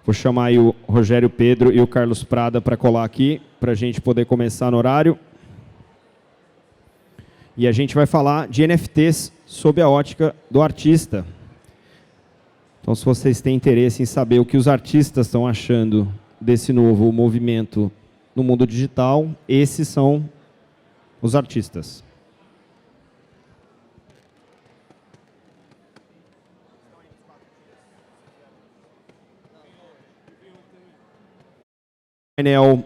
Vou chamar aí o Rogério Pedro e o Carlos Prada para colar aqui, para a gente poder começar no horário. E a gente vai falar de NFTs sob a ótica do artista. Então, se vocês têm interesse em saber o que os artistas estão achando desse novo movimento no mundo digital, esses são os artistas. Painel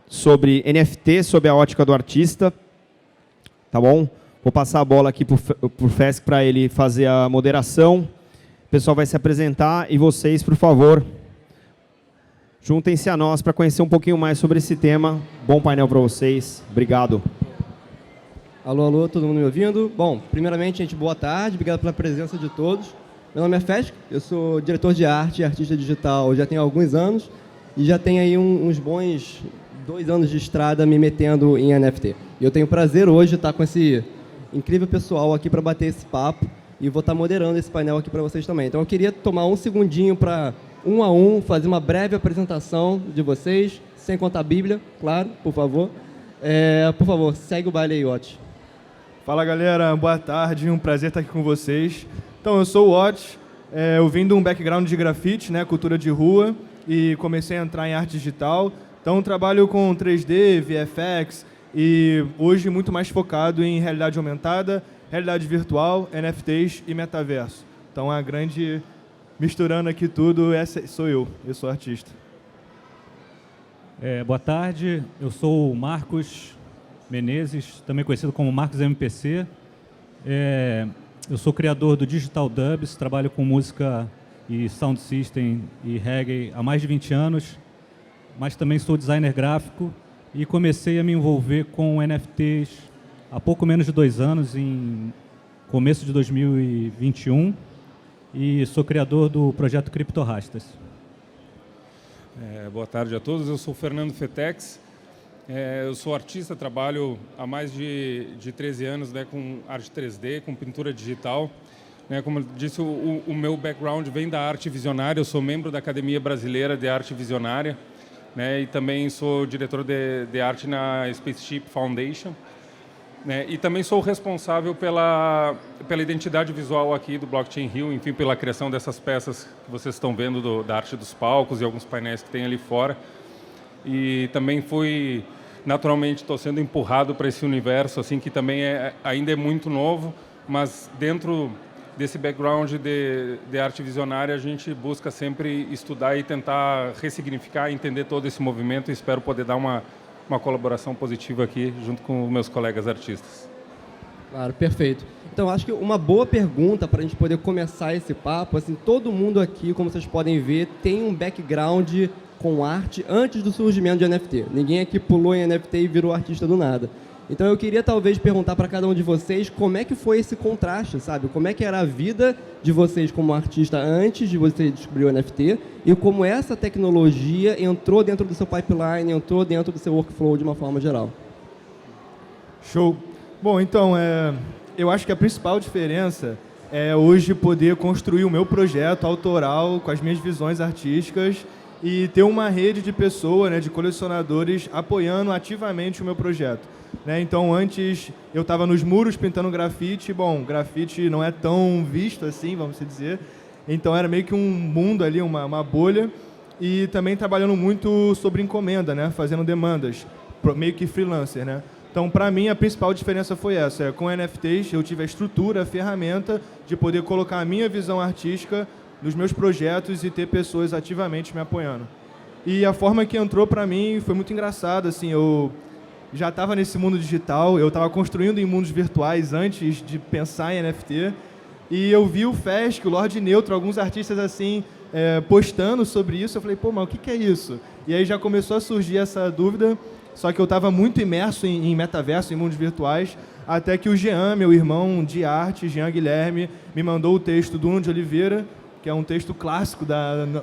sobre NFT, sob a ótica do artista. Tá bom? Vou passar a bola aqui para o Fesc para ele fazer a moderação. O pessoal vai se apresentar e vocês, por favor, juntem-se a nós para conhecer um pouquinho mais sobre esse tema. Bom painel para vocês. Obrigado. Alô, alô, todo mundo me ouvindo? Bom, primeiramente, gente, boa tarde. Obrigado pela presença de todos. Meu nome é Fesc, eu sou diretor de arte e artista digital já tenho alguns anos. E já tem aí uns bons 2 anos de estrada me metendo em NFT. E eu tenho o prazer hoje de estar com esse incrível pessoal aqui para bater esse papo. E vou estar moderando esse painel aqui para vocês também. Então eu queria tomar um segundinho para, um a um, fazer uma breve apresentação de vocês, sem contar a Bíblia, claro, por favor. Por favor, segue o baile aí, Otis. Fala, galera. Boa tarde. Um prazer estar aqui com vocês. Então, eu sou o Otis. Eu vim de um background de grafite, né, cultura de rua, e comecei a entrar em arte digital. Então, trabalho com 3D, VFX e hoje muito mais focado em realidade aumentada, realidade virtual, NFTs e metaverso. Então, a grande misturando aqui tudo, essa sou eu sou artista. Boa tarde, eu sou o Marcos Menezes, também conhecido como Marcos MPC. Eu sou criador do Digital Dubs, trabalho com música e sound system e reggae há mais de 20 anos, mas também sou designer gráfico e comecei a me envolver com NFTs há pouco menos de 2 anos, em começo de 2021, e sou criador do projeto CryptoRastas. Boa tarde a todos, eu sou o Fernando Fetex, eu sou artista, trabalho há mais de 13 anos, né, com arte 3D, com pintura digital. Como eu disse, o meu background vem da arte visionária, eu sou membro da Academia Brasileira de Arte Visionária, né, e também sou diretor de arte na Spaceship Foundation, né, e também sou responsável pela identidade visual aqui do Blockchain Rio, enfim, pela criação dessas peças que vocês estão vendo da arte dos palcos e alguns painéis que tem ali fora. E também fui, naturalmente, estou sendo empurrado para esse universo, assim, que também ainda é muito novo, mas dentro desse background de arte visionária, a gente busca sempre estudar e tentar ressignificar, entender todo esse movimento, e espero poder dar uma colaboração positiva aqui, junto com os meus colegas artistas. Claro, perfeito. Então, acho que uma boa pergunta para a gente poder começar esse papo, assim, todo mundo aqui, como vocês podem ver, tem um background com arte antes do surgimento de NFT. Ninguém aqui pulou em NFT e virou artista do nada. Então eu queria talvez perguntar para cada um de vocês como é que foi esse contraste, sabe? Como é que era a vida de vocês como artista antes de você descobrir o NFT e como essa tecnologia entrou dentro do seu pipeline, entrou dentro do seu workflow de uma forma geral. Show. Bom, então, eu acho que a principal diferença é hoje poder construir o meu projeto autoral com as minhas visões artísticas e ter uma rede de pessoas, né, de colecionadores apoiando ativamente o meu projeto. Né? Então, antes eu estava nos muros pintando grafite. Bom, grafite não é tão visto assim, vamos dizer. Então, era meio que um mundo ali, uma bolha. E também trabalhando muito sobre encomenda, né? Fazendo demandas, meio que freelancer. Né? Então, para mim, a principal diferença foi essa. Com NFTs, eu tive a estrutura, a ferramenta de poder colocar a minha visão artística nos meus projetos e ter pessoas ativamente me apoiando. E a forma que entrou para mim foi muito engraçada. Assim, eu já estava nesse mundo digital, eu estava construindo em mundos virtuais antes de pensar em NFT, e eu vi o Fesc, o Lorde Neutro, alguns artistas assim, postando sobre isso. Eu falei, pô, mas o que é isso? E aí já começou a surgir essa dúvida, só que eu estava muito imerso em metaverso, em mundos virtuais, até que o Jean, meu irmão de arte, Jean Guilherme, me mandou o texto do Uno de Oliveira, que é um texto clássico do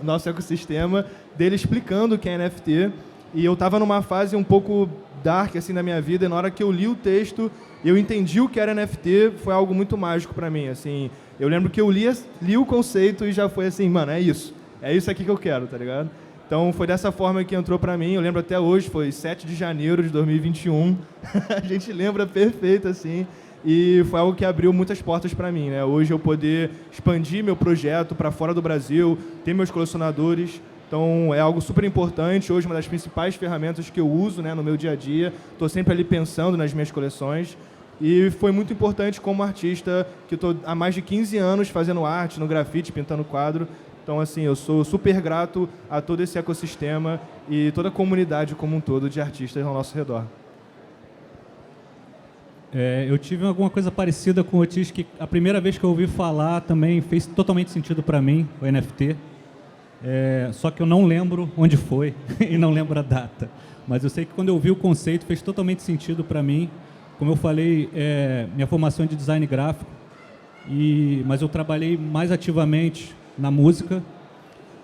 nosso ecossistema, dele explicando o que é NFT, e eu estava numa fase um pouco dark assim na minha vida, e na hora que eu li o texto, eu entendi o que era NFT, foi algo muito mágico para mim, assim. Eu lembro que eu li o conceito e já foi assim, mano, é isso. é isso aqui que eu quero, tá ligado? Então foi dessa forma que entrou pra mim, eu lembro até hoje, foi 7 de janeiro de 2021, a gente lembra perfeito assim, e foi algo que abriu muitas portas pra mim, né? Hoje eu poder expandir meu projeto para fora do Brasil, ter meus colecionadores, então é algo super importante, hoje uma das principais ferramentas que eu uso, né, no meu dia a dia, estou sempre ali pensando nas minhas coleções, e foi muito importante como artista, que estou há mais de 15 anos fazendo arte no grafite, pintando quadro. Então, assim, eu sou super grato a todo esse ecossistema e toda a comunidade como um todo de artistas ao nosso redor. Eu tive alguma coisa parecida com o Otis, que a primeira vez que eu ouvi falar também fez totalmente sentido para mim, o NFT. Só que eu não lembro onde foi e não lembro a data. Mas eu sei que quando eu vi o conceito fez totalmente sentido para mim. Como eu falei, minha formação é de design gráfico, mas eu trabalhei mais ativamente na música.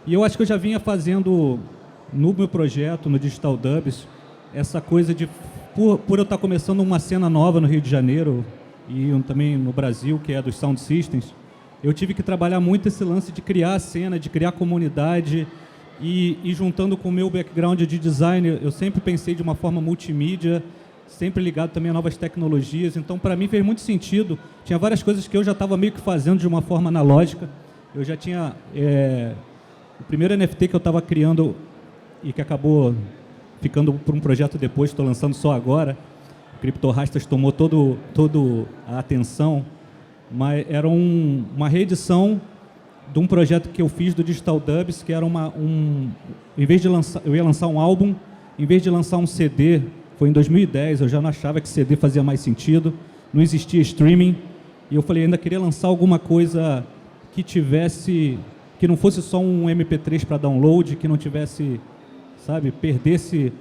E eu acho que eu já vinha fazendo no meu projeto, no Digital Dubs, essa coisa de, por eu estar começando uma cena nova no Rio de Janeiro e também no Brasil, que é dos Sound Systems, eu tive que trabalhar muito esse lance de criar a cena, de criar comunidade e juntando com o meu background de design, eu sempre pensei de uma forma multimídia, sempre ligado também a novas tecnologias. Então, para mim, fez muito sentido. Tinha várias coisas que eu já estava meio que fazendo de uma forma analógica. Eu já tinha... o primeiro NFT que eu estava criando e que acabou ficando por um projeto depois, estou lançando só agora, o CryptoRastas tomou toda a atenção, mas era uma reedição de um projeto que eu fiz do Digital Dubs, que era em vez de lançar, eu ia lançar um álbum, em vez de lançar um CD, foi em 2010, eu já não achava que CD fazia mais sentido, não existia streaming, e eu falei, ainda queria lançar alguma coisa que não fosse só um MP3 para download, que não tivesse, sabe, perdesse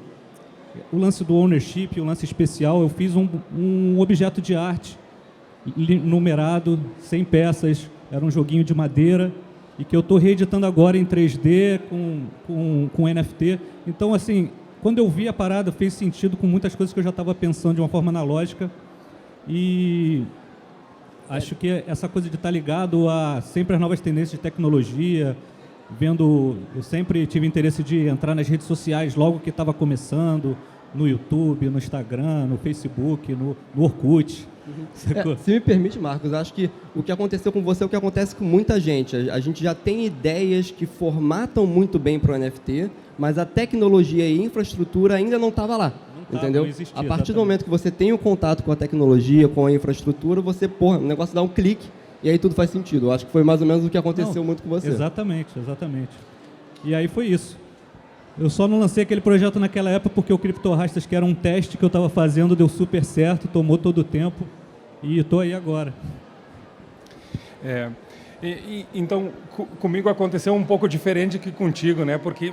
o lance do ownership, o lance especial. Eu fiz um objeto de arte numerado, 100 peças, era um joguinho de madeira, e que eu estou reeditando agora em 3D com NFT. Então, assim, quando eu vi a parada, fez sentido com muitas coisas que eu já estava pensando de uma forma analógica, e acho que essa coisa de estar ligado a sempre as novas tendências de tecnologia, eu sempre tive interesse de entrar nas redes sociais logo que estava começando, no YouTube, no Instagram, no Facebook, no Orkut. Se me permite, Marcos, acho que o que aconteceu com você é o que acontece com muita gente. A gente já tem ideias que formatam muito bem para o NFT, mas a tecnologia e a infraestrutura ainda não estava lá. Entendeu? Não existia, a partir exatamente. do momento que você tem o contato com a tecnologia, com a infraestrutura, o negócio dá um clique e aí tudo faz sentido. Eu acho que foi mais ou menos o que aconteceu muito com você. Exatamente. E aí foi isso. Eu só não lancei aquele projeto naquela época porque o CryptoRastas, que era um teste que eu estava fazendo, deu super certo, tomou todo o tempo e estou aí agora. Então, comigo aconteceu um pouco diferente que contigo, né? Porque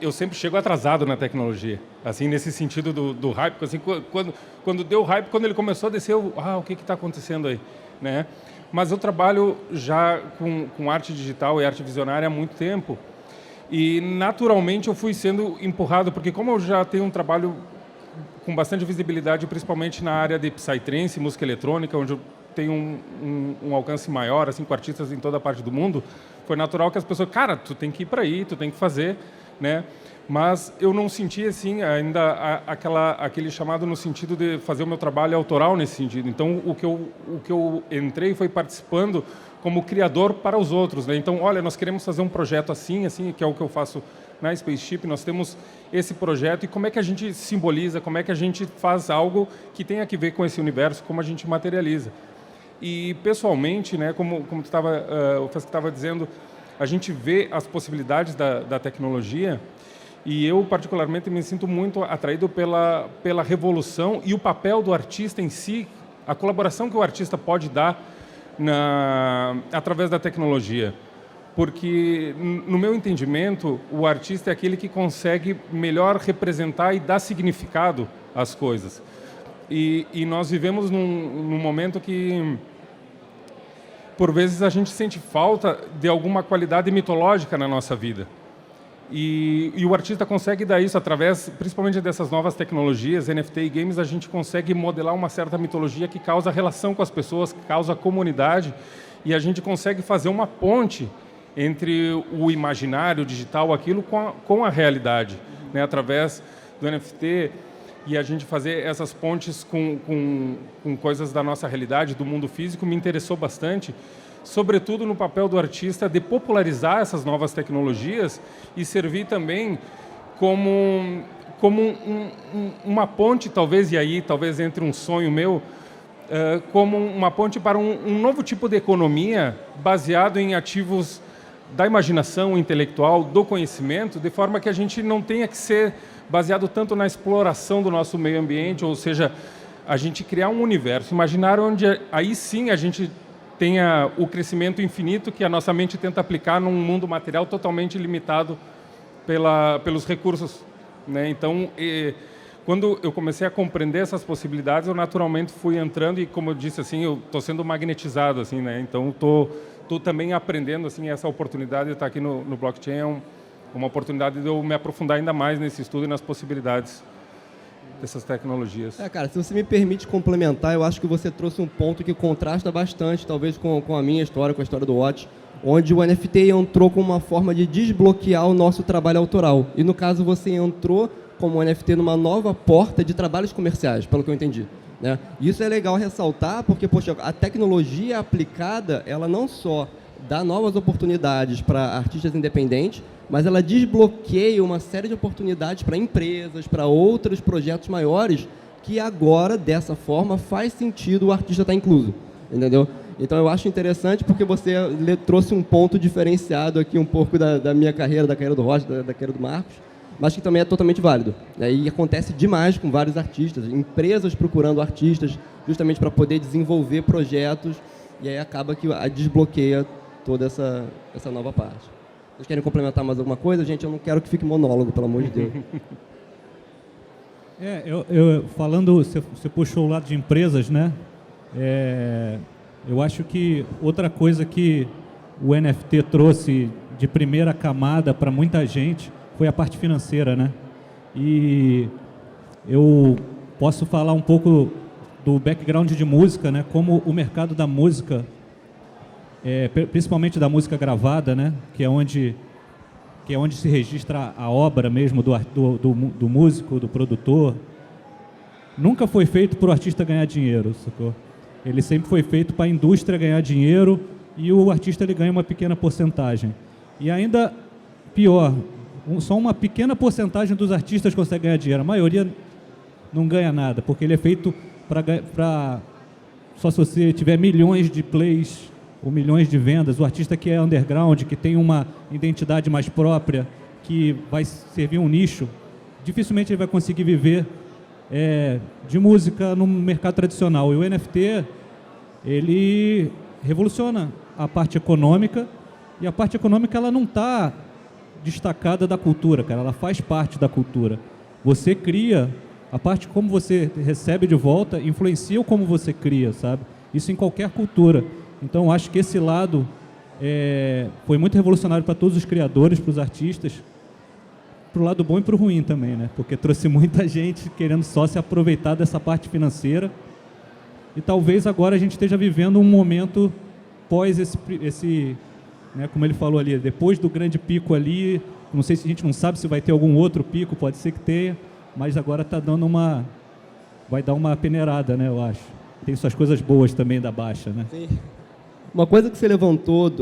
eu sempre chego atrasado na tecnologia, assim, nesse sentido do hype. Assim, quando deu hype, quando ele começou a descer, o que está acontecendo aí, né? Mas eu trabalho já com arte digital e arte visionária há muito tempo e, naturalmente, eu fui sendo empurrado, porque como eu já tenho um trabalho com bastante visibilidade, principalmente na área de psytrance, música eletrônica, onde eu tem um alcance maior, assim, com artistas em toda a parte do mundo, foi natural que as pessoas, cara, tu tem que ir para aí, tu tem que fazer, né? Mas eu não senti, assim, ainda aquele chamado no sentido de fazer o meu trabalho autoral nesse sentido. Então, o que eu entrei foi participando como criador para os outros, né? Então, olha, nós queremos fazer um projeto assim, que é o que eu faço na Spaceship, nós temos esse projeto e como é que a gente simboliza, como é que a gente faz algo que tenha a ver com esse universo, como a gente materializa. E, pessoalmente, né, como o Fesc estava dizendo, a gente vê as possibilidades da tecnologia e eu, particularmente, me sinto muito atraído pela revolução e o papel do artista em si, a colaboração que o artista pode dar através da tecnologia. Porque, no meu entendimento, o artista é aquele que consegue melhor representar e dar significado às coisas. E nós vivemos num momento que, por vezes, a gente sente falta de alguma qualidade mitológica na nossa vida. E o artista consegue dar isso através, principalmente dessas novas tecnologias, NFT e games, a gente consegue modelar uma certa mitologia que causa relação com as pessoas, que causa comunidade, e a gente consegue fazer uma ponte entre o imaginário digital, aquilo com a realidade, né? Através do NFT, e a gente fazer essas pontes com coisas da nossa realidade, do mundo físico, me interessou bastante, sobretudo no papel do artista de popularizar essas novas tecnologias e servir também como uma ponte, talvez, e aí talvez entre um sonho meu, como uma ponte para um novo tipo de economia baseado em ativos da imaginação intelectual, do conhecimento, de forma que a gente não tenha que ser baseado tanto na exploração do nosso meio ambiente, ou seja, a gente criar um universo imaginário onde aí sim a gente tenha o crescimento infinito que a nossa mente tenta aplicar num mundo material totalmente limitado pelos recursos, né? Então, quando eu comecei a compreender essas possibilidades, eu naturalmente fui entrando e, como eu disse, assim, eu estou sendo magnetizado, assim, né? Então, estou também aprendendo, assim, essa oportunidade de estar aqui no blockchain é uma oportunidade de eu me aprofundar ainda mais nesse estudo e nas possibilidades dessas tecnologias. Cara, se você me permite complementar, eu acho que você trouxe um ponto que contrasta bastante, talvez com a minha história, com a história do Watch, onde o NFT entrou como uma forma de desbloquear o nosso trabalho autoral. E, no caso, você entrou como o NFT numa nova porta de trabalhos comerciais, pelo que eu entendi, né? E isso é legal ressaltar, porque, poxa, a tecnologia aplicada, ela não só dá novas oportunidades para artistas independentes, mas ela desbloqueia uma série de oportunidades para empresas, para outros projetos maiores, que agora, dessa forma, faz sentido o artista estar incluso, entendeu? Então, eu acho interessante porque você trouxe um ponto diferenciado aqui um pouco da minha carreira, da carreira do Rocha, da carreira do Marcos, mas que também é totalmente válido. E acontece demais com vários artistas, empresas procurando artistas justamente para poder desenvolver projetos, e aí acaba que desbloqueia toda essa nova parte. Vocês querem complementar mais alguma coisa? Gente, eu não quero que fique monólogo, pelo amor de Deus. Falando, você puxou o lado de empresas, né? Eu acho que outra coisa que o NFT trouxe de primeira camada para muita gente foi a parte financeira, né? E eu posso falar um pouco do background de música, né? Como o mercado da música, principalmente da música gravada, né? Que é onde se registra a obra mesmo do músico, do produtor, nunca foi feito para o artista ganhar dinheiro, sacou? Ele sempre foi feito para a indústria ganhar dinheiro e o artista ele ganha uma pequena porcentagem. E ainda pior, só uma pequena porcentagem dos artistas consegue ganhar dinheiro. A maioria não ganha nada, porque ele é feito para só se você tiver milhões de plays ou milhões de vendas. O artista que é underground, que tem uma identidade mais própria, que vai servir um nicho, dificilmente ele vai conseguir viver de música no mercado tradicional. E o NFT, ele revoluciona a parte econômica, e a parte econômica ela não está destacada da cultura, cara, ela faz parte da cultura. Você cria, a parte como você recebe de volta influencia o como você cria, sabe? Isso em qualquer cultura. Então, acho que esse lado foi muito revolucionário para todos os criadores, para os artistas, para o lado bom e para o ruim também, né? Porque trouxe muita gente querendo só se aproveitar dessa parte financeira, e talvez agora a gente esteja vivendo um momento pós esse né, como ele falou ali, depois do grande pico ali, não sei se a gente não sabe se vai ter algum outro pico, pode ser que tenha, mas agora está dando vai dar uma peneirada, né, eu acho. Tem suas coisas boas também da baixa, né? Sim. Uma coisa que você levantou,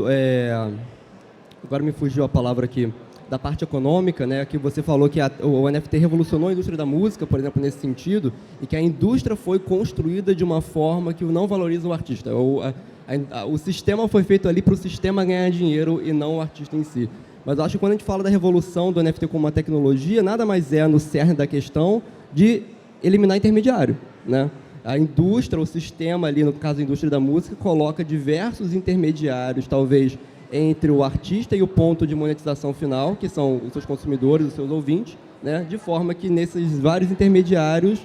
agora me fugiu a palavra aqui, da parte econômica, né, que você falou que o NFT revolucionou a indústria da música, por exemplo, nesse sentido, e que a indústria foi construída de uma forma que não valoriza o artista. O sistema foi feito ali para o sistema ganhar dinheiro e não o artista em si. Mas eu acho que quando a gente fala da revolução do NFT como uma tecnologia, nada mais é no cerne da questão de eliminar intermediário, né? A indústria, o sistema ali, no caso a indústria da música, coloca diversos intermediários, talvez, entre o artista e o ponto de monetização final, que são os seus consumidores, os seus ouvintes, né? De forma que nesses vários intermediários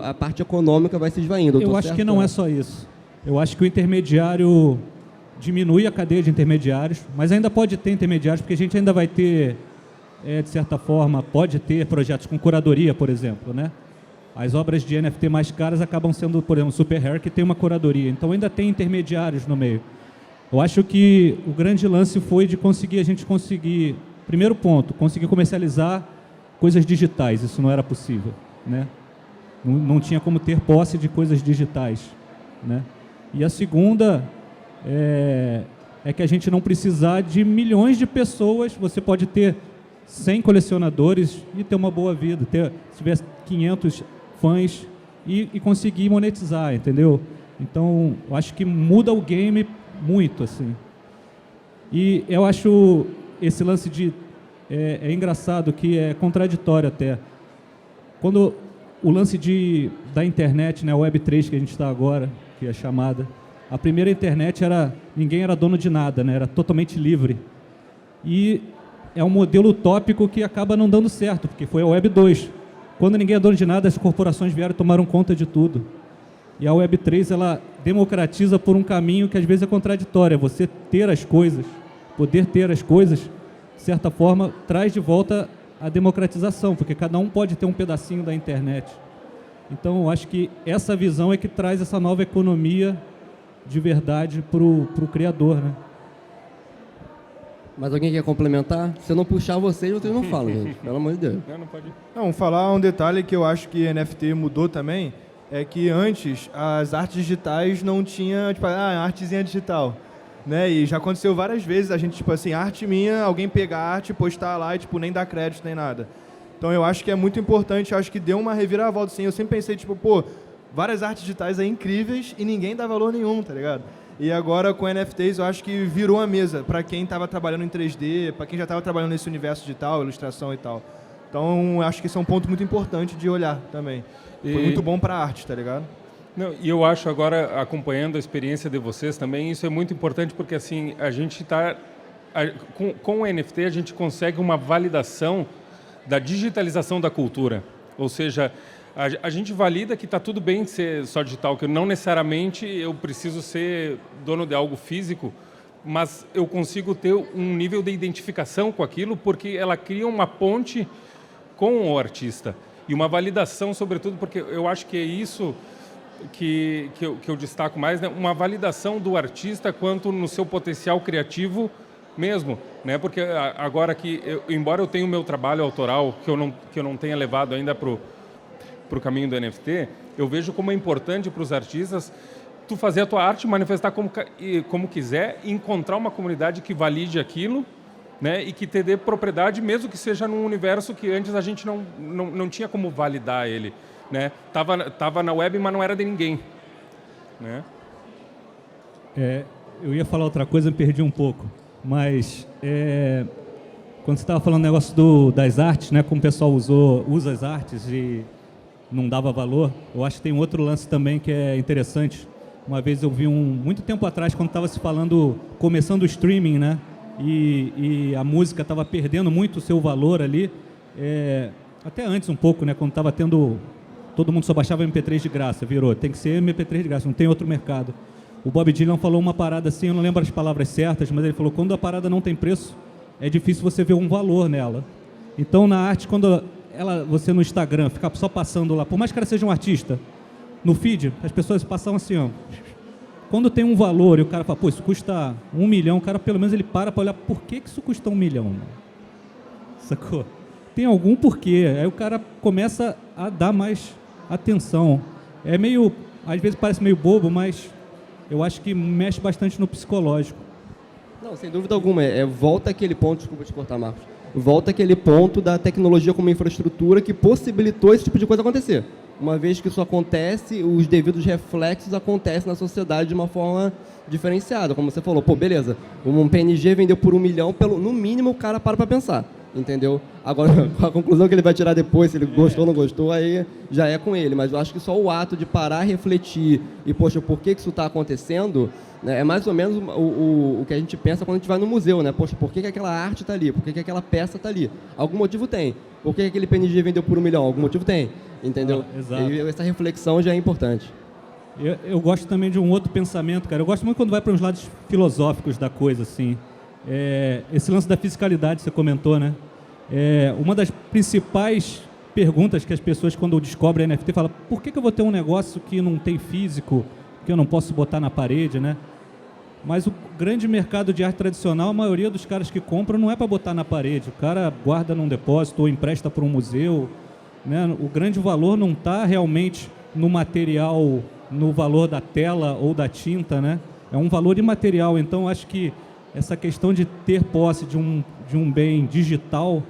a parte econômica vai se esvaindo. Eu acho que não é só isso. Eu acho que o intermediário diminui a cadeia de intermediários, mas ainda pode ter intermediários, porque a gente ainda vai ter, de certa forma, pode ter projetos com curadoria, por exemplo, né? As obras de NFT mais caras acabam sendo, por exemplo, Super Rare, que tem uma curadoria. Então ainda tem intermediários no meio. Eu acho que o grande lance foi de a gente conseguir, primeiro ponto, conseguir comercializar coisas digitais. Isso não era possível, né? Não tinha como ter posse de coisas digitais, né? E a segunda é que a gente não precisar de milhões de pessoas. Você pode ter 100 colecionadores e ter uma boa vida, se tiver 500 fãs e conseguir monetizar, entendeu? Então, eu acho que muda o game muito, assim. E eu acho esse lance de... É engraçado, que é contraditório até. Quando o lance da internet, né, Web3 que a gente está agora, que é chamada, a primeira internet ninguém era dono de nada, né, era totalmente livre. E é um modelo utópico que acaba não dando certo, porque foi a Web 2. Quando ninguém é dono de nada, as corporações vieram e tomaram conta de tudo. E a Web 3, ela democratiza por um caminho que às vezes é contraditório. Você ter as coisas, poder ter as coisas, de certa forma, traz de volta a democratização, porque cada um pode ter um pedacinho da internet. Então, eu acho que essa visão é que traz essa nova economia de verdade para o criador, né? Mas alguém quer complementar? Se eu não puxar vocês não falam, gente. Pelo amor de Deus. Não pode ir. Não, falar um detalhe que eu acho que NFT mudou também, é que antes as artes digitais não tinha, tipo, artezinha digital, né? E já aconteceu várias vezes a gente, tipo assim, arte minha, alguém pegar a arte, postar lá e, tipo, nem dar crédito, nem nada. Então eu acho que é muito importante, eu acho que deu uma reviravolta, assim. Eu sempre pensei, tipo, pô, várias artes digitais aí incríveis e ninguém dá valor nenhum, tá ligado? E agora com NFTs eu acho que virou a mesa para quem estava trabalhando em 3D, para quem já estava trabalhando nesse universo digital, ilustração e tal. Então eu acho que esse é um ponto muito importante de olhar também. Foi muito bom para a arte, tá ligado? Não, e eu acho agora, acompanhando a experiência de vocês também, isso é muito importante porque assim, a gente está... Com o NFT a gente consegue uma validação da digitalização da cultura. Ou seja, a gente valida que está tudo bem ser só digital, que não necessariamente eu preciso ser dono de algo físico, mas eu consigo ter um nível de identificação com aquilo porque ela cria uma ponte com o artista. E uma validação, sobretudo, porque eu acho que é isso que eu destaco mais, né? Uma validação do artista quanto no seu potencial criativo mesmo, né? Porque agora embora eu tenha o meu trabalho autoral, que eu não tenha levado ainda para o caminho do NFT, eu vejo como é importante para os artistas tu fazer a tua arte, manifestar como quiser e encontrar uma comunidade que valide aquilo, né, e que te dê propriedade, mesmo que seja num universo que antes a gente não tinha como validar ele, né? Tava na web, mas não era de ninguém, né? Eu ia falar outra coisa, me perdi um pouco, mas quando você estava falando o negócio das artes, né, como o pessoal usa as artes e não dava valor, eu acho que tem um outro lance também que é interessante. Uma vez eu vi muito tempo atrás, quando estava se falando, começando o streaming, né? E a música estava perdendo muito o seu valor ali, até antes um pouco, né? Quando estava tendo, todo mundo só baixava MP3 de graça, tem que ser MP3 de graça, não tem outro mercado. O Bob Dylan falou uma parada assim, eu não lembro as palavras certas, mas ele falou, quando a parada não tem preço, é difícil você ver um valor nela. Então na arte, quando você no Instagram fica só passando lá, por mais que ela seja um artista, no feed, as pessoas passam assim, ó. Quando tem um valor e o cara fala, pô, isso custa 1 milhão, o cara pelo menos ele para olhar por que isso custa 1 milhão, mano? Sacou? Tem algum porquê. Aí o cara começa a dar mais atenção. É meio, às vezes parece meio bobo, mas eu acho que mexe bastante no psicológico. Não, sem dúvida alguma. Volta aquele ponto, desculpa te cortar, Marcos. Volta aquele ponto da tecnologia como infraestrutura que possibilitou esse tipo de coisa acontecer. Uma vez que isso acontece, os devidos reflexos acontecem na sociedade de uma forma diferenciada. Como você falou, pô, beleza, um PNG vendeu por 1 milhão, no mínimo o cara para pensar, entendeu? Agora, a conclusão que ele vai tirar depois, se ele gostou ou não gostou, aí já é com ele. Mas eu acho que só o ato de parar, refletir e, poxa, por que isso está acontecendo, né, é mais ou menos o que a gente pensa quando a gente vai no museu, né? Poxa, por que aquela arte está ali? Por que aquela peça está ali? Algum motivo tem. Por que aquele PNG vendeu por 1 milhão? Algum motivo tem, entendeu? Exato. E essa reflexão já é importante. Eu gosto também de um outro pensamento, cara. Eu gosto muito quando vai para uns lados filosóficos da coisa, assim. Esse lance da fiscalidade, você comentou, né? Uma das principais perguntas que as pessoas, quando descobrem NFT, falam, por que eu vou ter um negócio que não tem físico, que eu não posso botar na parede, né? Mas o grande mercado de arte tradicional, a maioria dos caras que compram não é para botar na parede. O cara guarda num depósito ou empresta para um museu, né? O grande valor não está realmente no material, no valor da tela ou da tinta, né? É um valor imaterial. Então, acho que essa questão de ter posse de um bem digital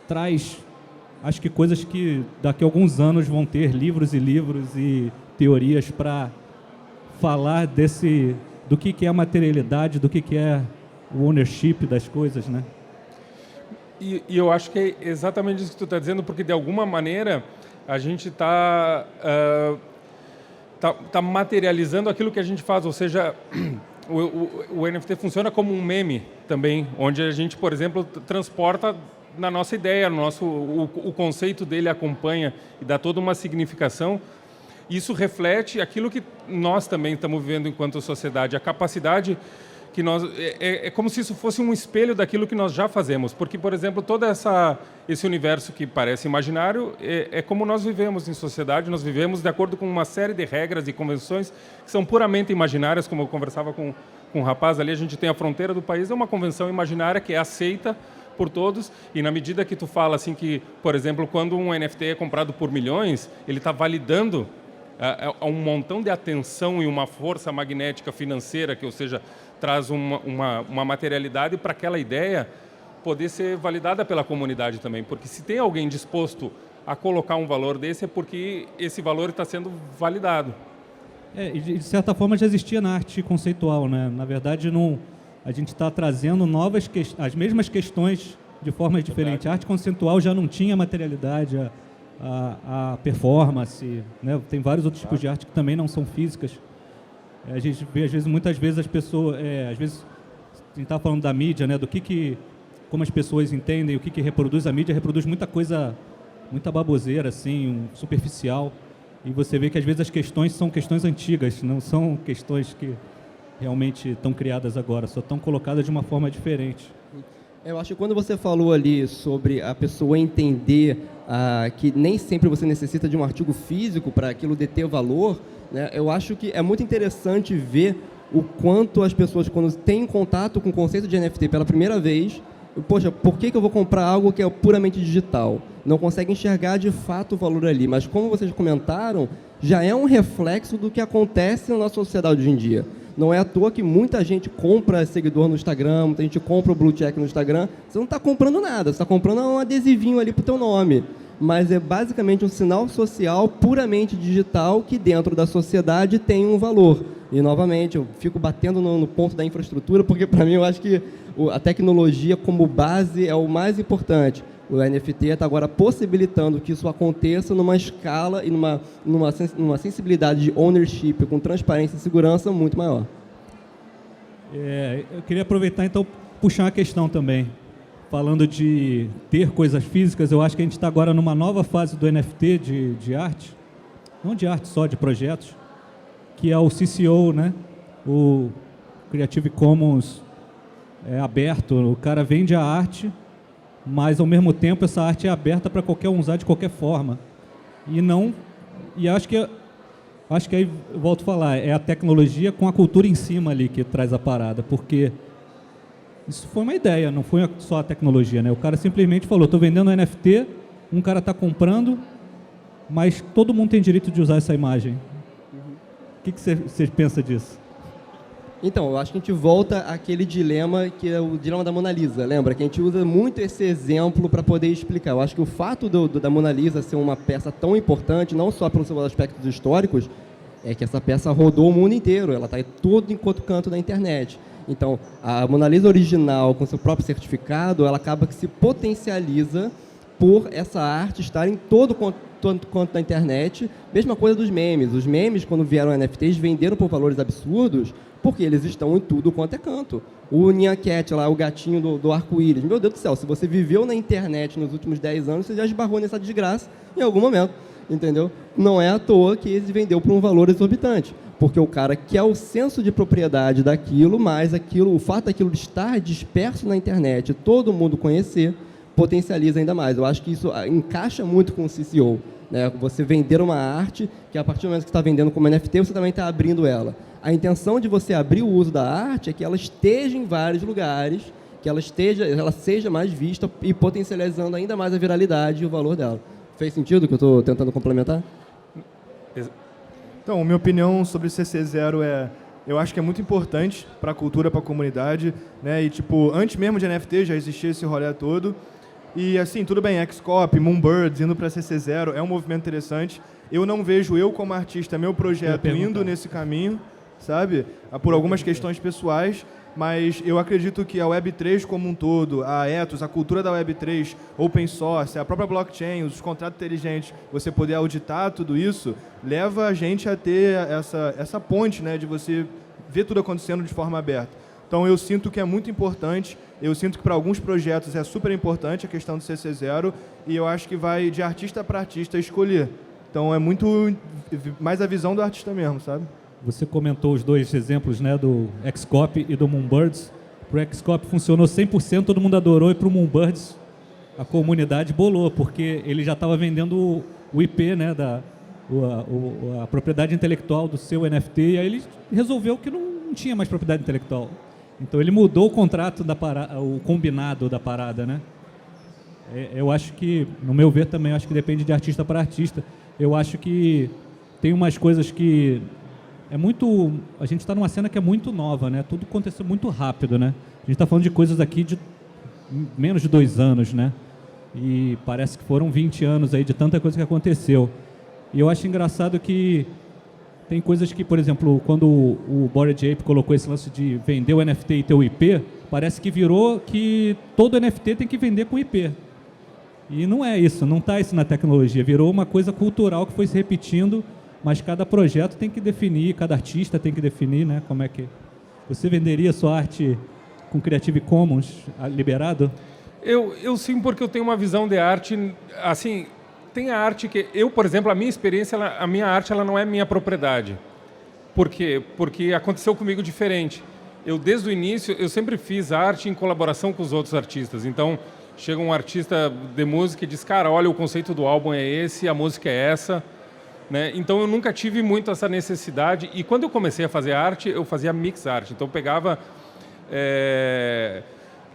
traz, acho que coisas que daqui a alguns anos vão ter livros e livros e teorias para falar do que é a materialidade, do que é o ownership das coisas, né? E eu acho que é exatamente isso que tu está dizendo, porque de alguma maneira a gente está tá materializando aquilo que a gente faz, ou seja, o NFT funciona como um meme também, onde a gente, por exemplo, transporta na nossa ideia, o conceito dele acompanha e dá toda uma significação. Isso reflete aquilo que nós também estamos vivendo enquanto sociedade, a capacidade que nós... É como se isso fosse um espelho daquilo que nós já fazemos, porque, por exemplo, todo esse universo que parece imaginário é como nós vivemos em sociedade, nós vivemos de acordo com uma série de regras e convenções que são puramente imaginárias, como eu conversava com um rapaz ali, a gente tem a fronteira do país, é uma convenção imaginária que é aceita por todos, e na medida que tu fala assim que, por exemplo, quando um NFT é comprado por milhões, ele está validando um montão de atenção e uma força magnética financeira, que, ou seja, traz uma materialidade para aquela ideia poder ser validada pela comunidade também. Porque se tem alguém disposto a colocar um valor desse, é porque esse valor está sendo validado. E de certa forma já existia na arte conceitual, né? Na verdade, a gente está trazendo as mesmas questões de formas diferentes. A arte conceitual já não tinha materialidade, a performance, né? Tem vários outros tipos de arte que também não são físicas. A gente vê, muitas vezes as pessoas, às vezes, a gente está falando da mídia, né? Como as pessoas entendem, o que reproduz a mídia, reproduz muita coisa, muita baboseira, assim, superficial. E você vê que às vezes as questões são questões antigas, não são questões que realmente estão criadas agora, só estão colocadas de uma forma diferente. Eu acho que quando você falou ali sobre a pessoa entender que nem sempre você necessita de um artigo físico para aquilo deter valor, né, eu acho que é muito interessante ver o quanto as pessoas, quando têm contato com o conceito de NFT pela primeira vez, poxa, por que eu vou comprar algo que é puramente digital? Não consegue enxergar de fato o valor ali, mas como vocês comentaram, já é um reflexo do que acontece na nossa sociedade hoje em dia. Não é à toa que muita gente compra seguidor no Instagram, muita gente compra o Blue Check no Instagram. Você não está comprando nada, você está comprando um adesivinho ali para o teu nome. Mas é basicamente um sinal social puramente digital que dentro da sociedade tem um valor. E, novamente, eu fico batendo no ponto da infraestrutura, porque, para mim, eu acho que a tecnologia como base é o mais importante. O NFT está agora possibilitando que isso aconteça numa escala e numa sensibilidade de ownership com transparência e segurança muito maior. Eu queria aproveitar, então, puxar uma questão também. Falando de ter coisas físicas, eu acho que a gente está agora numa nova fase do NFT de arte, não de arte só, de projetos, que é o CC-BY, né? O Creative Commons aberto. O cara vende a arte, mas ao mesmo tempo essa arte é aberta para qualquer um usar de qualquer forma. E acho que aí eu volto a falar, é a tecnologia com a cultura em cima ali que traz a parada, porque isso foi uma ideia, não foi só a tecnologia, né? O cara simplesmente falou, estou vendendo NFT, um cara está comprando, mas todo mundo tem direito de usar essa imagem. O que você pensa disso? Então, eu acho que a gente volta àquele dilema que é o dilema da Mona Lisa, lembra? Que a gente usa muito esse exemplo para poder explicar. Eu acho que o fato da Mona Lisa ser uma peça tão importante, não só pelos seus aspectos históricos, é que essa peça rodou o mundo inteiro, ela está em todo enquanto canto da internet. Então, a Mona Lisa original, com seu próprio certificado, ela acaba que se potencializa por essa arte estar em todo quanto da internet. Mesma coisa dos memes. Os memes, quando vieram NFTs, venderam por valores absurdos, porque eles estão em tudo quanto é canto. O Nyan Cat, lá, o gatinho do arco-íris. Meu Deus do céu, se você viveu na internet nos últimos 10 anos, você já esbarrou nessa desgraça em algum momento, entendeu? Não é à toa que ele vendeu por um valor exorbitante, porque o cara quer o senso de propriedade daquilo, mas o fato daquilo estar disperso na internet, todo mundo conhecer, potencializa ainda mais. Eu acho que isso encaixa muito com o CC-BY, né? Você vender uma arte, que a partir do momento que você está vendendo como NFT, você também está abrindo ela. A intenção de você abrir o uso da arte é que ela esteja em vários lugares, que ela seja mais vista e potencializando ainda mais a viralidade e o valor dela. Fez sentido o que eu estou tentando complementar? Então, minha opinião sobre CC0 é... Eu acho que é muito importante para a cultura, para a comunidade, né? E, tipo, antes mesmo de NFT já existia esse rolê todo. E, assim, tudo bem, Xcop, Moonbirds, indo para CC0, é um movimento interessante. Eu não vejo eu, como artista, meu projeto indo nesse caminho, sabe? Por algumas questões pessoais. Mas eu acredito que a Web3 como um todo, a Ethos, a cultura da Web3, Open Source, a própria blockchain, os contratos inteligentes, você poder auditar tudo isso, leva a gente a ter essa ponte, né, de você ver tudo acontecendo de forma aberta. Então eu sinto que é muito importante, eu sinto que para alguns projetos é super importante a questão do CC0 e eu acho que vai de artista para artista escolher. Então é muito mais a visão do artista mesmo, sabe? Você comentou os dois exemplos, né, do Xcop e do Moonbirds. Para o Xcop funcionou 100%, todo mundo adorou, e para o Moonbirds a comunidade bolou, porque ele já estava vendendo o IP, né, a propriedade intelectual do seu NFT, e aí ele resolveu que não tinha mais propriedade intelectual. Então ele mudou o contrato o combinado da parada, né? Eu acho que, no meu ver também, acho que depende de artista para artista. Eu acho que tem umas coisas que a gente está numa cena que é muito nova, né? Tudo aconteceu muito rápido, né? A gente está falando de coisas aqui de menos de 2 anos, né? E parece que foram 20 anos aí de tanta coisa que aconteceu. E eu acho engraçado que tem coisas que, por exemplo, quando o Bored Ape colocou esse lance de vender o NFT e ter o IP, parece que virou que todo NFT tem que vender com IP. E não é isso, não está isso na tecnologia. Virou uma coisa cultural que foi se repetindo, mas cada projeto tem que definir, cada artista tem que definir, né, como é que... Você venderia sua arte com Creative Commons liberado? Eu sim, porque eu tenho uma visão de arte, assim, tem a arte que... Eu, por exemplo, a minha experiência, a minha arte, ela não é minha propriedade. Por quê? Porque aconteceu comigo diferente. Eu, desde o início, eu sempre fiz arte em colaboração com os outros artistas. Então, chega um artista de música e diz, cara, olha, o conceito do álbum é esse, a música é essa... Né? Então eu nunca tive muito essa necessidade, e quando eu comecei a fazer arte, eu fazia mix art. Então eu pegava,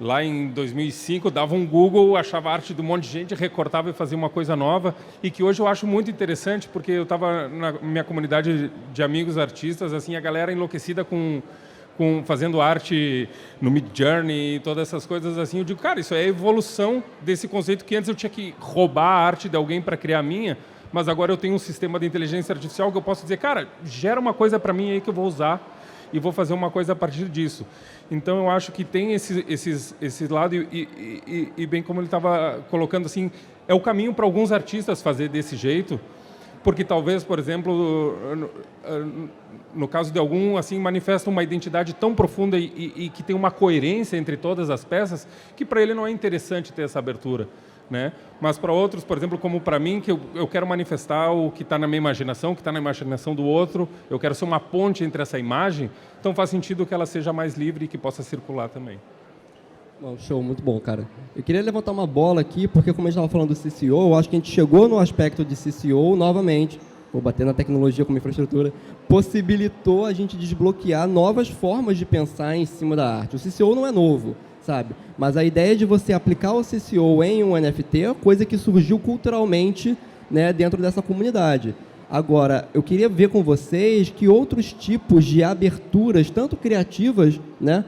lá em 2005, dava um Google, achava arte de um monte de gente, recortava e fazia uma coisa nova, e que hoje eu acho muito interessante, porque eu estava na minha comunidade de amigos artistas, assim, a galera enlouquecida com fazendo arte no Midjourney e todas essas coisas assim. Eu digo, cara, isso é a evolução desse conceito que antes eu tinha que roubar a arte de alguém para criar a minha, mas agora eu tenho um sistema de inteligência artificial que eu posso dizer, cara, gera uma coisa para mim aí que eu vou usar e vou fazer uma coisa a partir disso. Então eu acho que tem esse lado e bem como ele estava colocando assim, é o caminho para alguns artistas fazer desse jeito, porque talvez, por exemplo, no caso de algum, assim, manifesta uma identidade tão profunda e que tem uma coerência entre todas as peças, que para ele não é interessante ter essa abertura. Né? Mas para outros, por exemplo, como para mim, que eu quero manifestar o que está na minha imaginação, o que está na imaginação do outro, eu quero ser uma ponte entre essa imagem, então faz sentido que ela seja mais livre e que possa circular também. Bom, show, muito bom, cara. Eu queria levantar uma bola aqui, porque como a gente estava falando do CCO, eu acho que a gente chegou no aspecto de CCO novamente, vou bater na tecnologia como infraestrutura, possibilitou a gente desbloquear novas formas de pensar em cima da arte. O CCO não é novo, sabe? Mas a ideia de você aplicar o CCO em um NFT é uma coisa que surgiu culturalmente, né, dentro dessa comunidade. Agora, eu queria ver com vocês que outros tipos de aberturas, tanto criativas, né,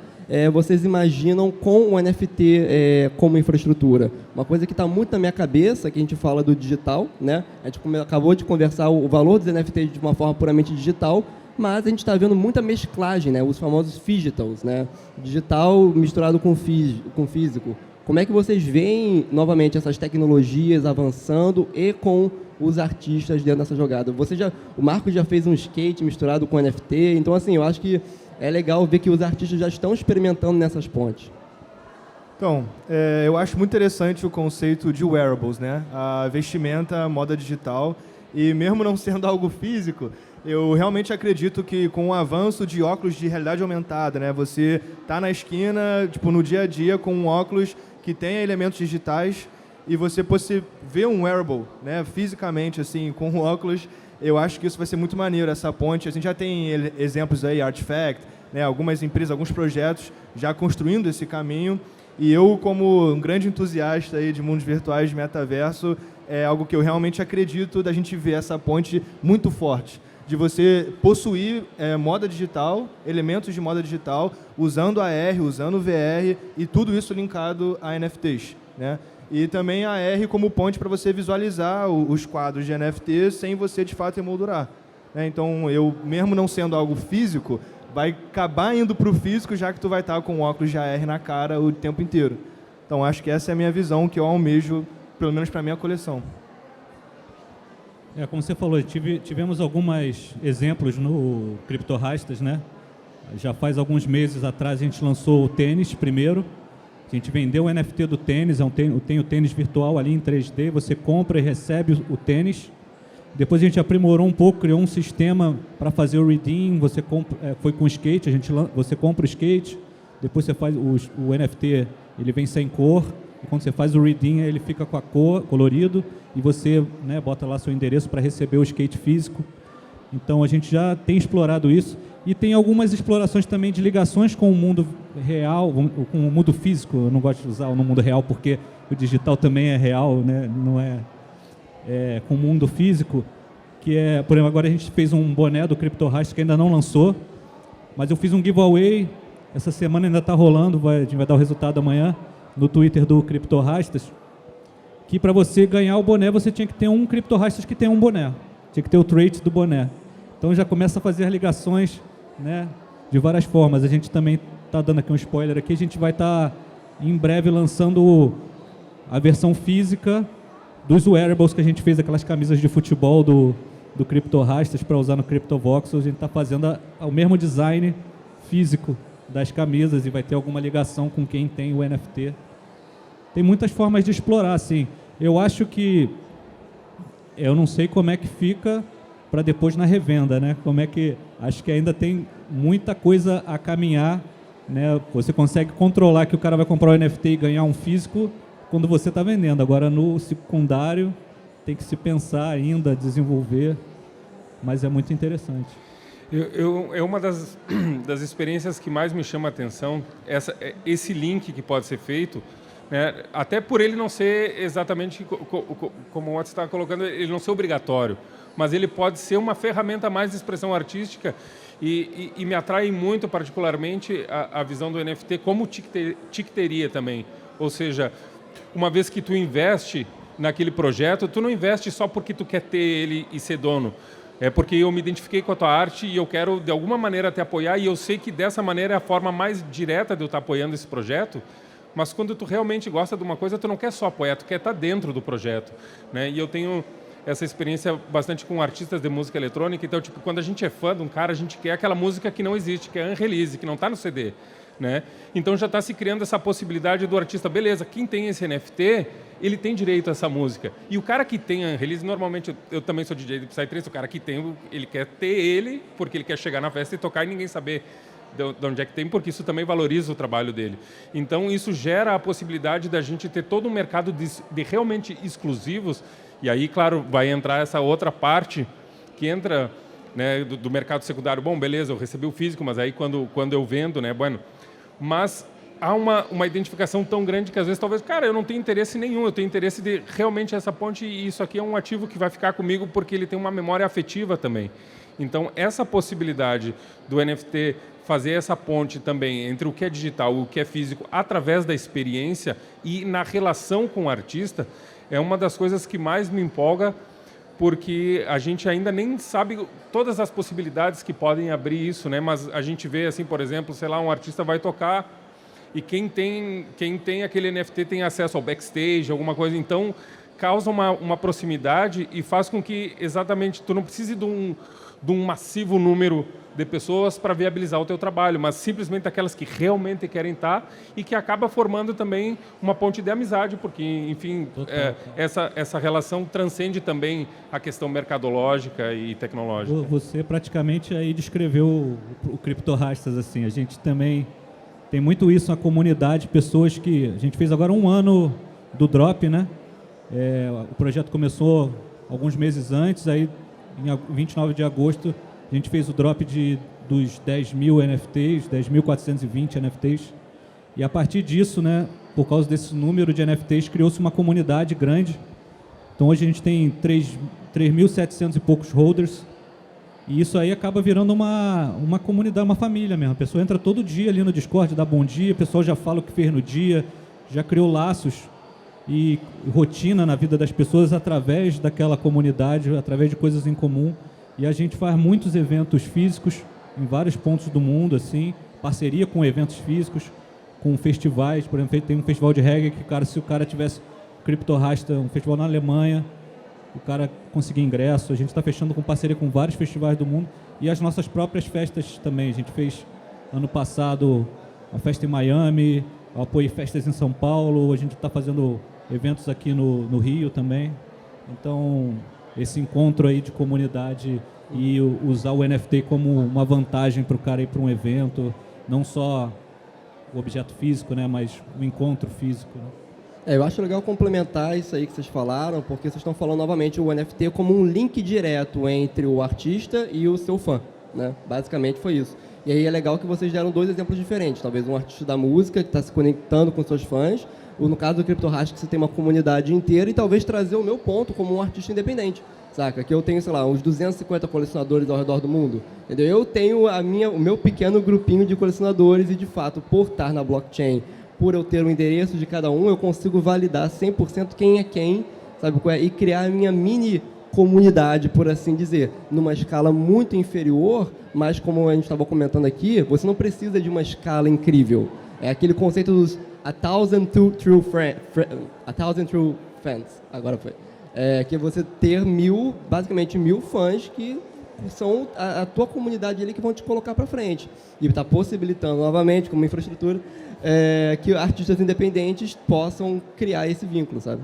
vocês imaginam com o NFT como infraestrutura. Uma coisa que está muito na minha cabeça, que a gente fala do digital, né? A gente acabou de conversar o valor dos NFTs de uma forma puramente digital, mas a gente está vendo muita mesclagem, né? Os famosos digitals, né? Digital misturado com físico. Como é que vocês veem, novamente, essas tecnologias avançando e com os artistas dentro dessa jogada? O Marcos já fez um skate misturado com NFT, então, assim, eu acho que é legal ver que os artistas já estão experimentando nessas pontes. Então, eu acho muito interessante o conceito de wearables, né? A vestimenta, a moda digital, e mesmo não sendo algo físico, eu realmente acredito que com o avanço de óculos de realidade aumentada, né? Você tá na esquina, tipo, no dia a dia, com um óculos que tenha elementos digitais e você vê um wearable, né? Fisicamente, assim, com o óculos, eu acho que isso vai ser muito maneiro, essa ponte. A gente já tem exemplos aí, Artifact, né, algumas empresas, alguns projetos já construindo esse caminho. E eu, como um grande entusiasta aí de mundos virtuais, de metaverso, é algo que eu realmente acredito da gente ver essa ponte muito forte, de você possuir moda digital, elementos de moda digital, usando AR, usando VR, e tudo isso linkado a NFTs, né? E também a AR como ponte para você visualizar os quadros de NFT sem você, de fato, emoldurar, né? Então, eu, mesmo não sendo algo físico, vai acabar indo para o físico, já que tu vai estar com óculos de AR na cara o tempo inteiro. Então, acho que essa é a minha visão, que eu almejo, pelo menos para a minha coleção. Como você falou, tivemos alguns exemplos no CryptoRastas, né? Já faz alguns meses atrás a gente lançou o tênis primeiro. A gente vendeu o NFT do tênis, tem o tênis virtual ali em 3D, você compra e recebe o tênis. Depois a gente aprimorou um pouco, criou um sistema para fazer o redeem, você foi com o skate, você compra o skate, depois você faz o NFT, ele vem sem cor, e quando você faz o redeem ele fica com a cor, colorido, e você, né, bota lá seu endereço para receber o skate físico. Então a gente já tem explorado isso, e tem algumas explorações também de ligações com o mundo real, com o mundo físico. Eu não gosto de usar no mundo real porque o digital também é real, né? Não é... com o mundo físico, que é, por exemplo, agora a gente fez um boné do CryptoRastas que ainda não lançou, mas eu fiz um giveaway, essa semana ainda está rolando, a gente vai dar o resultado amanhã, no Twitter do CryptoRastas, que para você ganhar o boné, você tinha que ter um CryptoRastas que tem um boné, tinha que ter o trait do boné. Então já começa a fazer as ligações, né, de várias formas. A gente também está dando aqui um spoiler aqui, a gente vai estar em breve lançando a versão física dos wearables que a gente fez, aquelas camisas de futebol do CryptoRastas para usar no CryptoVoxel. A gente está fazendo o mesmo design físico das camisas e vai ter alguma ligação com quem tem o NFT. Tem muitas formas de explorar, assim. Eu acho que... Eu não sei como é que fica para depois na revenda, né? Acho que ainda tem muita coisa a caminhar, né? Você consegue controlar que o cara vai comprar o NFT e ganhar um físico quando você está vendendo. Agora, no secundário, tem que se pensar ainda, desenvolver, mas é muito interessante. É uma das experiências que mais me chama a atenção, esse link que pode ser feito, né, até por ele não ser exatamente, como o Watts está colocando, ele não ser obrigatório, mas ele pode ser uma ferramenta mais de expressão artística e me atrai muito, particularmente, a visão do NFT como ticketeria também. Ou seja, uma vez que tu investe naquele projeto, tu não investe só porque tu quer ter ele e ser dono. É porque eu me identifiquei com a tua arte e eu quero, de alguma maneira, te apoiar, e eu sei que dessa maneira é a forma mais direta de eu estar apoiando esse projeto, mas quando tu realmente gosta de uma coisa, tu não quer só apoiar, tu quer estar dentro do projeto, né? E eu tenho essa experiência bastante com artistas de música eletrônica, então, tipo, quando a gente é fã de um cara, a gente quer aquela música que não existe, que é unrelease, que não está no CD, né? Então já está se criando essa possibilidade do artista, beleza, quem tem esse NFT, ele tem direito a essa música. E o cara que tem a release, normalmente, eu também sou DJ de Psytrance, o cara que tem, ele quer ter ele, porque ele quer chegar na festa e tocar e ninguém saber de onde é que tem, porque isso também valoriza o trabalho dele. Então isso gera a possibilidade da gente ter todo um mercado de realmente exclusivos, e aí, claro, vai entrar essa outra parte que entra, né, do mercado secundário. Bom, beleza, eu recebi o físico, mas aí quando eu vendo, né, bueno, mas há uma identificação tão grande que às vezes talvez, cara, eu não tenho interesse nenhum, eu tenho interesse de realmente essa ponte, e isso aqui é um ativo que vai ficar comigo porque ele tem uma memória afetiva também. Então essa possibilidade do NFT fazer essa ponte também entre o que é digital e o que é físico através da experiência e na relação com o artista é uma das coisas que mais me empolga, porque a gente ainda nem sabe todas as possibilidades que podem abrir isso, né? Mas a gente vê assim, por exemplo, sei lá, um artista vai tocar e quem tem aquele NFT tem acesso ao backstage, alguma coisa, então causa uma proximidade e faz com que exatamente tu não precise de um massivo número de pessoas para viabilizar o teu trabalho, mas simplesmente aquelas que realmente querem estar e que acaba formando também uma ponte de amizade, porque, enfim, essa relação transcende também a questão mercadológica e tecnológica. Você praticamente aí descreveu o CryptoRastas, assim, a gente também tem muito isso na comunidade, pessoas que... A gente fez agora 1 ano do Drop, né? O projeto começou alguns meses antes, aí em 29 de agosto, a gente fez o drop dos 10.000 NFTs, 10.420 NFTs. E a partir disso, né, por causa desse número de NFTs, criou-se uma comunidade grande. Então hoje a gente tem 3.700 e poucos holders. E isso aí acaba virando uma comunidade, uma família mesmo. A pessoa entra todo dia ali no Discord, dá bom dia, o pessoal já fala o que fez no dia, já criou laços e rotina na vida das pessoas através daquela comunidade, através de coisas em comum. E a gente faz muitos eventos físicos em vários pontos do mundo, assim, parceria com eventos físicos, com festivais. Por exemplo, tem um festival de reggae que, se o cara tivesse CryptoRasta, um festival na Alemanha, o cara conseguir ingresso. A gente está fechando com parceria com vários festivais do mundo e as nossas próprias festas também. A gente fez ano passado uma festa em Miami, eu apoiei festas em São Paulo, a gente está fazendo eventos aqui no Rio também. Então, esse encontro aí de comunidade e usar o NFT como uma vantagem para o cara ir para um evento, não só o objeto físico, né, mas o encontro físico, né? Eu acho legal complementar isso aí que vocês falaram, porque vocês estão falando novamente o NFT como um link direto entre o artista e o seu fã, né? Basicamente foi isso. E aí é legal que vocês deram dois exemplos diferentes. Talvez um artista da música que está se conectando com seus fãs, ou no caso do CryptoRasta, que você tem uma comunidade inteira, e talvez trazer o meu ponto como um artista independente, saca? Que eu tenho, sei lá, uns 250 colecionadores ao redor do mundo, entendeu? Eu tenho o meu pequeno grupinho de colecionadores e, de fato, por estar na blockchain, por eu ter o endereço de cada um, eu consigo validar 100% quem é quem, sabe qual é? E criar a minha mini comunidade, por assim dizer, numa escala muito inferior, mas como a gente estava comentando aqui, você não precisa de uma escala incrível. É aquele conceito dos 1,000 true fans, agora foi. Que é você ter basicamente 1.000 fãs que são a tua comunidade ali que vão te colocar para frente. E está possibilitando novamente, como infraestrutura, que artistas independentes possam criar esse vínculo, sabe?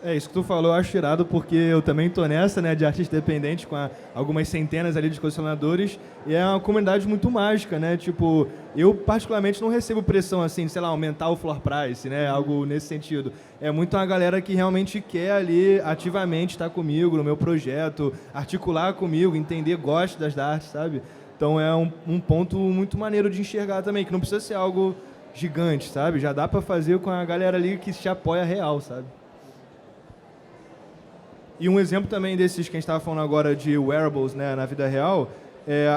É, isso que tu falou eu acho irado, porque eu também tô nessa, né, de artista independente, com algumas centenas ali de colecionadores, e é uma comunidade muito mágica, né, tipo, eu particularmente não recebo pressão, assim, sei lá, aumentar o floor price, né, algo nesse sentido. É muito uma galera que realmente quer ali ativamente estar comigo no meu projeto, articular comigo, entender, gosta das artes, sabe? Então é um ponto muito maneiro de enxergar também, que não precisa ser algo gigante, sabe? Já dá pra fazer com a galera ali que se apoia real, sabe? E um exemplo também desses que a gente estava falando agora de wearables, né, na vida real,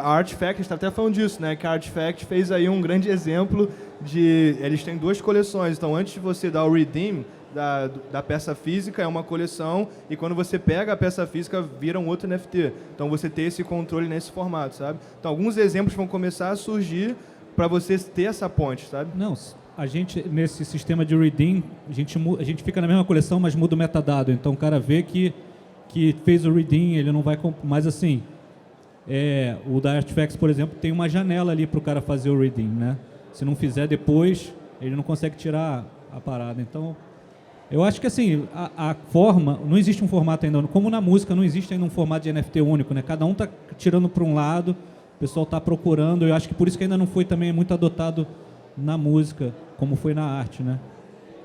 a Artifact, a gente está até falando disso, né, que a Artifact fez aí um grande exemplo de... Eles têm duas coleções, então antes de você dar o redeem da peça física, é uma coleção, e quando você pega a peça física, vira um outro NFT. Então você ter esse controle nesse formato, sabe? Então alguns exemplos vão começar a surgir para você ter essa ponte, sabe? Não, a gente, nesse sistema de redeem, a gente fica na mesma coleção, mas muda o metadado. Então o cara vê que fez o redeem, ele não vai... Mas assim, o da Artifacts, por exemplo, tem uma janela ali para o cara fazer o redeem, né? Se não fizer depois, ele não consegue tirar a parada. Então, eu acho que assim, a forma... Não existe um formato ainda... Como na música, não existe ainda um formato de NFT único, né? Cada um está tirando para um lado, o pessoal está procurando. Eu acho que por isso que ainda não foi também muito adotado na música, como foi na arte, né?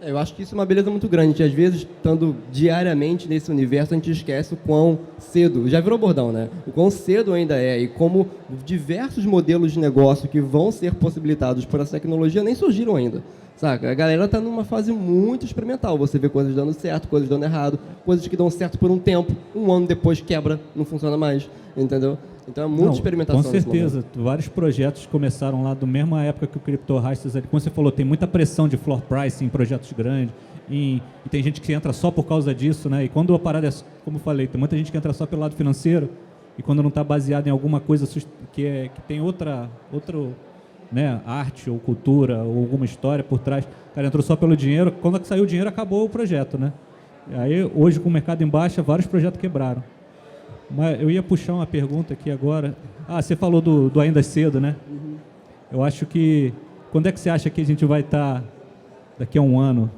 Eu acho que isso é uma beleza muito grande. Às vezes, estando diariamente nesse universo, a gente esquece o quão cedo... Já virou bordão, né? O quão cedo ainda é. E como diversos modelos de negócio que vão ser possibilitados por essa tecnologia nem surgiram ainda. Saca? A galera está numa fase muito experimental. Você vê coisas dando certo, coisas dando errado, coisas que dão certo por um tempo, um ano depois quebra, não funciona mais. Entendeu? Então é muita experimentação. Com certeza. Vários projetos começaram lá da mesma época que o CryptoRastas. Como você falou, tem muita pressão de floor price em projetos grandes. E tem gente que entra só por causa disso, né? E quando a parada é, como eu falei, tem muita gente que entra só pelo lado financeiro, e quando não está baseado em alguma coisa que tem outro, né, arte ou cultura ou alguma história por trás, o cara entrou só pelo dinheiro. Quando saiu o dinheiro, acabou o projeto, né? E aí, hoje, com o mercado em baixa, vários projetos quebraram. Mas eu ia puxar uma pergunta aqui agora. Você falou do ainda cedo, né? Uhum. Eu acho que... Quando é que você acha que a gente vai estar daqui a um ano?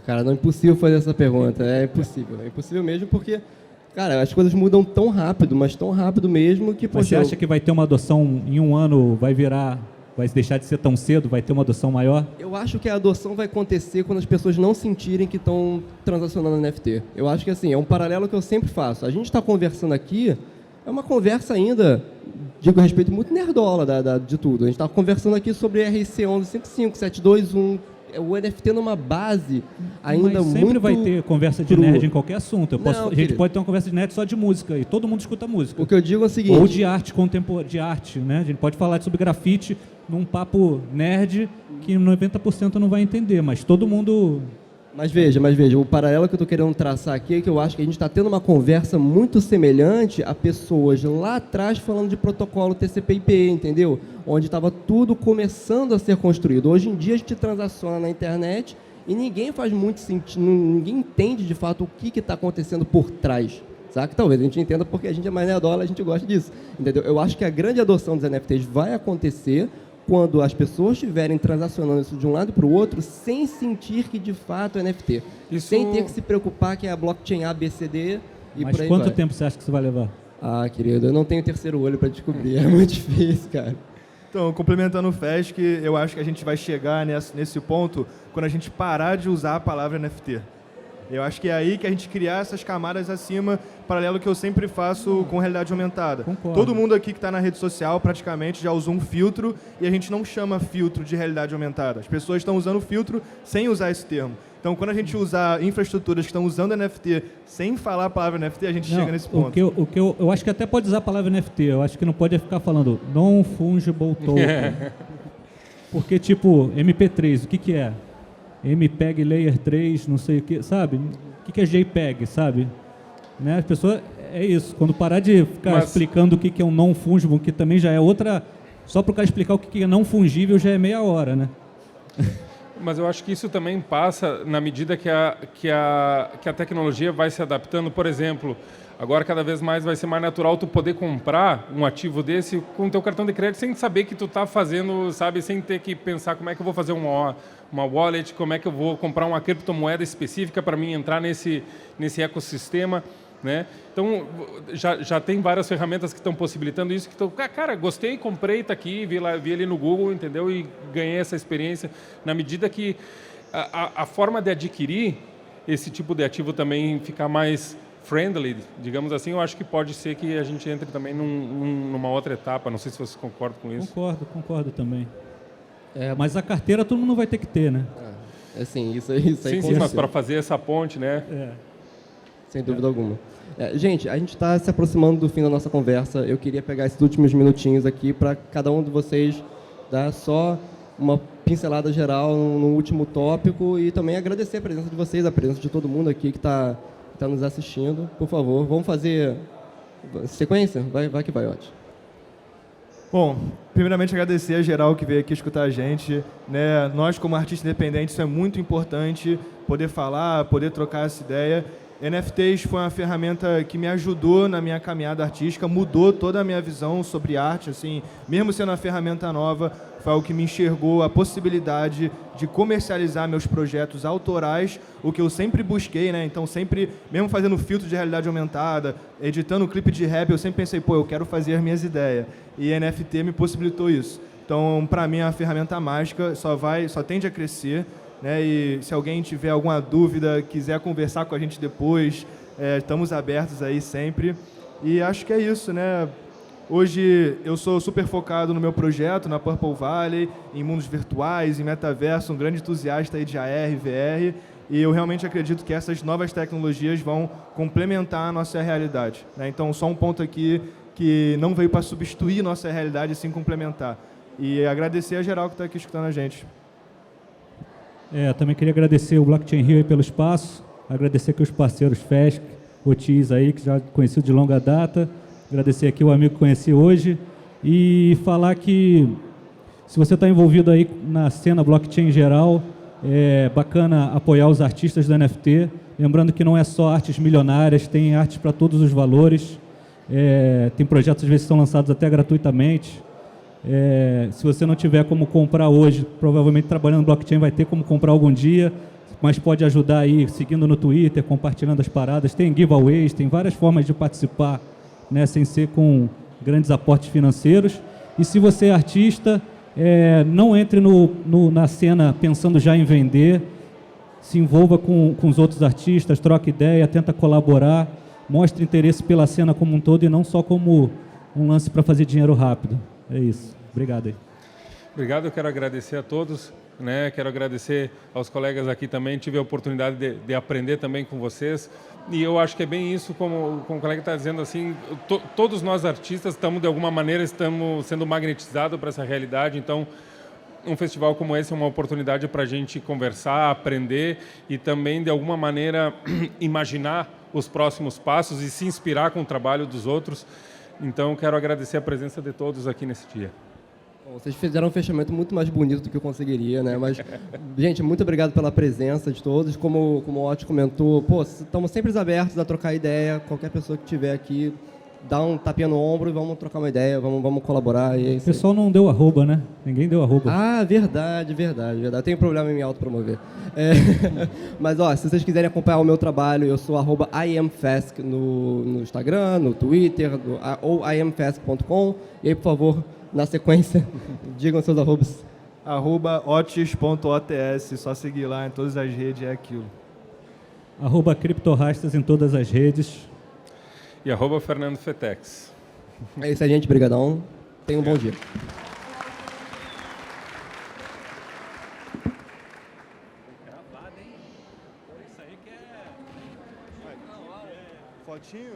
Cara, não é impossível fazer essa pergunta. É impossível. É impossível mesmo porque, cara, as coisas mudam tão rápido, mas tão rápido mesmo que... Mas você acha que vai ter uma adoção em um ano, vai virar Vai deixar de ser tão cedo? Vai ter uma adoção maior? Eu acho que a adoção vai acontecer quando as pessoas não sentirem que estão transacionando NFT. Eu acho que assim, é um paralelo que eu sempre faço. A gente está conversando aqui, é uma conversa ainda, digo a respeito muito nerdola de tudo. A gente está conversando aqui sobre RC 1155, 721, o NFT numa base ainda Mas sempre muito vai ter conversa de crua. nerd em qualquer assunto. Não, A gente querido. pode ter uma conversa de nerd só de música, e todo mundo escuta música. O que eu digo é o seguinte... Ou de arte contemporânea, de arte, né? A gente pode falar sobre grafite num papo nerd que 90% não vai entender, mas todo mundo... Mas veja, o paralelo que eu estou querendo traçar aqui é que eu acho que a gente está tendo uma conversa muito semelhante a pessoas lá atrás falando de protocolo TCP/IP, entendeu? Onde estava tudo começando a ser construído. Hoje em dia a gente transaciona na internet e ninguém faz muito sentido, ninguém entende de fato o que está acontecendo por trás. Sabe? Talvez a gente entenda porque a gente é mais nerdola, a gente gosta disso, entendeu? Eu acho que a grande adoção dos NFTs vai acontecer quando as pessoas estiverem transacionando isso de um lado para o outro sem sentir que de fato é NFT. Sem ter que se preocupar que é a blockchain ABCD e Mas por aí quanto vai. tempo você acha que isso vai levar? Ah, querido, eu não tenho terceiro olho para descobrir, é muito difícil, cara. Então, complementando o FESC, eu acho que a gente vai chegar nesse ponto quando a gente parar de usar a palavra NFT. Eu acho que é aí que a gente criar essas camadas acima, paralelo que eu sempre faço com realidade aumentada. Concordo. Todo mundo aqui que está na rede social praticamente já usou um filtro e a gente não chama filtro de realidade aumentada. As pessoas estão usando filtro sem usar esse termo. Então, quando a gente usar infraestruturas que estão usando NFT sem falar a palavra NFT, a gente chega nesse ponto. Eu acho que até pode usar a palavra NFT, eu acho que não pode ficar falando non-fungible token. Porque, tipo, MP3, o que é? MPEG Layer 3, não sei o que, sabe? O que é JPEG, sabe? Né? As pessoas, é isso, quando parar de ficar explicando o que é um non-fungible, que também já é outra... Só para o cara explicar o que é não fungível já é meia hora, né? Mas eu acho que isso também passa na medida que a tecnologia vai se adaptando. Por exemplo, agora cada vez mais vai ser mais natural tu poder comprar um ativo desse com o teu cartão de crédito sem saber que tu está fazendo, sabe? Sem ter que pensar como é que eu vou fazer uma wallet, como é que eu vou comprar uma criptomoeda específica para mim entrar nesse ecossistema, né? Então, já tem várias ferramentas que estão possibilitando isso, que estão, cara, gostei, comprei, está aqui, vi ali no Google, entendeu? E ganhei essa experiência. Na medida que a forma de adquirir esse tipo de ativo também ficar mais friendly, digamos assim, eu acho que pode ser que a gente entre também numa outra etapa. Não sei se vocês concordam com isso. Concordo também. Mas a carteira todo mundo vai ter que ter, né? Assim, isso aí sim, mas para fazer essa ponte, né? Sem dúvida alguma. Gente, a gente está se aproximando do fim da nossa conversa. Eu queria pegar esses últimos minutinhos aqui para cada um de vocês dar só uma pincelada geral no último tópico e também agradecer a presença de vocês, a presença de todo mundo aqui que está nos assistindo. Por favor, vamos fazer sequência? Vai que vai, ótimo. Bom, primeiramente agradecer a geral que veio aqui escutar a gente, né? Nós como artistas independentes, isso é muito importante, poder falar, poder trocar essa ideia. NFTs foi uma ferramenta que me ajudou na minha caminhada artística, mudou toda a minha visão sobre arte, assim, mesmo sendo uma ferramenta nova, foi algo que me enxergou a possibilidade de comercializar meus projetos autorais, o que eu sempre busquei, né? Então sempre, mesmo fazendo filtro de realidade aumentada, editando clipe de rap, eu sempre pensei, eu quero fazer as minhas ideias. E NFT me possibilitou isso. Então, para mim, é uma ferramenta mágica, só tende a crescer. Né? E se alguém tiver alguma dúvida, quiser conversar com a gente depois, estamos abertos aí sempre. E acho que é isso, né? Hoje eu sou super focado no meu projeto, na Purple Valley, em mundos virtuais, em metaverso, um grande entusiasta aí de AR, VR, e eu realmente acredito que essas novas tecnologias vão complementar a nossa realidade, né? Então, só um ponto aqui que não veio para substituir nossa realidade, sim complementar. E agradecer a geral que está aqui escutando a gente. Também queria agradecer o Blockchain Rio aí pelo espaço, agradecer aqui os parceiros FESC, Otis aí, que já conhecido de longa data, agradecer aqui o amigo que conheci hoje e falar que se você está envolvido aí na cena blockchain em geral, é bacana apoiar os artistas do NFT, lembrando que não é só artes milionárias, tem artes para todos os valores, tem projetos às vezes que são lançados até gratuitamente. Se você não tiver como comprar hoje, provavelmente trabalhando no blockchain vai ter como comprar algum dia, mas pode ajudar aí seguindo no Twitter, compartilhando as paradas, tem giveaways, tem várias formas de participar, né, sem ser com grandes aportes financeiros. E se você é artista, Não entre na cena pensando já em vender, se envolva com os outros artistas, troque ideia, tenta colaborar, mostre interesse pela cena como um todo e não só como um lance para fazer dinheiro rápido. É isso. Obrigado aí. Obrigado, eu quero agradecer a todos, né? Quero agradecer aos colegas aqui também, tive a oportunidade de aprender também com vocês, e eu acho que é bem isso, como o colega está dizendo, assim, todos nós artistas estamos, de alguma maneira, estamos sendo magnetizados para essa realidade, então um festival como esse é uma oportunidade para a gente conversar, aprender e também, de alguma maneira, imaginar os próximos passos e se inspirar com o trabalho dos outros. Então, quero agradecer a presença de todos aqui nesse dia. Bom, vocês fizeram um fechamento muito mais bonito do que eu conseguiria, né? Mas, gente, muito obrigado pela presença de todos. Como o Otto comentou, estamos sempre abertos a trocar ideia. Qualquer pessoa que estiver aqui, dá um tapinha no ombro e vamos trocar uma ideia, vamos colaborar. E é o pessoal não deu arroba, né? Ninguém deu arroba. Ah, verdade. Eu tenho problema em me autopromover. Mas, se vocês quiserem acompanhar o meu trabalho, eu sou @IamFask no Instagram, no Twitter, ou iamfask.com. E aí, por favor, na sequência, digam seus arrobas. @otis.ots, só seguir lá em todas as redes, é aquilo. @criptorastas em todas as redes. E @Fernando Fetex. É isso aí, gente. Brigadão. Tenham um bom dia. Fotinho?